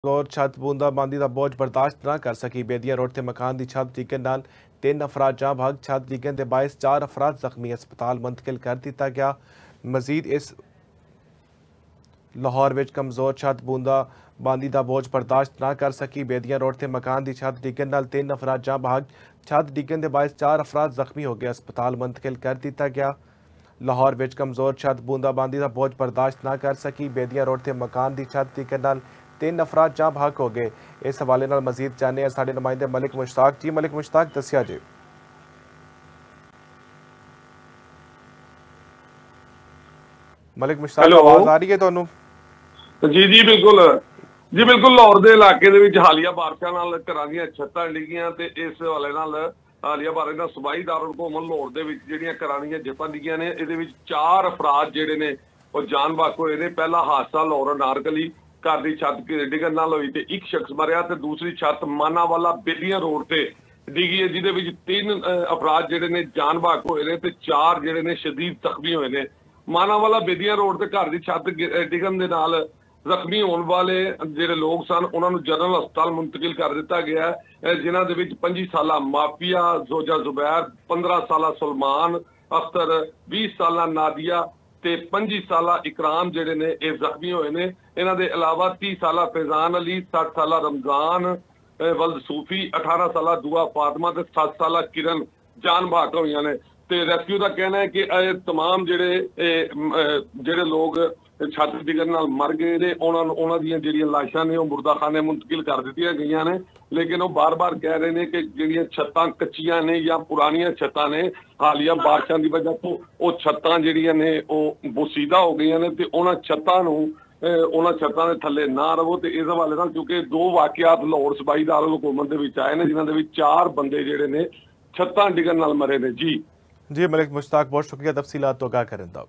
और छत बूंदाबांदी का बोझ बर्दाश्त ना कर सकी। बेदिया रोड से मकान की छत डिगन नाल 3 अफराद जाँ भाग। छत डिगन के बायस 4 अफराद जख्मी अस्पताल मुंतकिल कर दिता गया। मजीद इस लाहौर विच कमजोर छत बूंदाबांदी का बोझ बर्दाश्त ना कर सकी। बेदिया रोड से मकान की छत डिगन नाल 3 अफराद जाँ भाग। छत डिगन के बायस 4 अफराद जख्मी हो गए अस्पताल मुंतकिल कर दिता गया। लाहौर विच कमजोर छत बूंदाबांदी का बोझ बर्दाश्त ना कर सकी। बेदिया रोड से मकान की छत डिगन नाल 3 अफराद जाँ भाग हो गए। इस हवाले नाल मजीद जाने साडे नुमाइंदे मलिक मुश्ताक जी। मलिक मुश्ताक दसिया जी। मलिक मुश्ताक आवाज आ रही है तुहानू? जी जी बिल्कुल जी बिल्कुल। लाहौर के इलाके हालिया बारिशों नाल घरां दीयां छत्तां डिग्गियां ते इस हवाले नाल हालिया बारिश नाल सूबाई दारुल लाहौर दे विच जिहड़ियां घरां दीयां छत्तां डिग्गियां ने, इहदे विच 4 अफराद जिहड़े ने ओह जान बहक होए ने। पहला हादसा लाहौर अनारकली घर की छत डिगन नाल होई ते एक शख्स मरिया ते दूसरी छत मानावाला बेलिया रोड ते डिगी है, जिहदे विच 3 अफराद जिहड़े ने जान बहक होए ने ते 4 जिहड़े ने शदीद जख्मी होए ने। मानावाला बेदिया रोड ते घर की छत डिगन दे नाल जख्मी होने वाले जिहड़े लोग सन उन्होंने जनरल हस्पताल मुंतकिल कर दिता गया है, जिन्हां दे विच 25 साला माफिया जोजा जुबैर, 15 साला सलमान अख्तर, 20 साला नादिया ते 25 साला इकराम जिहड़े ने ये जख्मी होए ने। इन्हां दे अलावा 30 साला फैजान अली, 60 साला रमजान वल्द सूफी, 18 साला दुआ फातिमा ते 7 साला किरण जान बहक होईयां ने। ते रेस्क्यू का कहना है कि तमाम जिहड़े लोग छत डिगन नाल मर गए ने, उन्हां दीयां जिहड़ियां लाशां ने मुर्दाखाने मुंतकिल कर दित्तियां गईयां ने। लेकिन वो बार बार कह रहे हैं कि जिहड़ियां छत्तां कच्चियां ने या पुरानियां छत्तां ने, हालिया बारिशां दी वजह तो वो छत्तां जिहड़ियां ने वो बोसीदा हो गई ने ते उन्हां छत्तां नूं उन्हां छत्तां दे थल्ले ना रवो। ते इस हवाले नाल क्योंकि 2 वाकियात लाहौर सूबाई दारुल हुकूमत दे विच आए ने, जिन्हां दे विच 4 बंदे जिहड़े ने छत्तां डिगन नाल मरे ने। जी जी मलिक मुश्ताक बहुत शुक्रिया तफसीलात तो आगाह करन दा।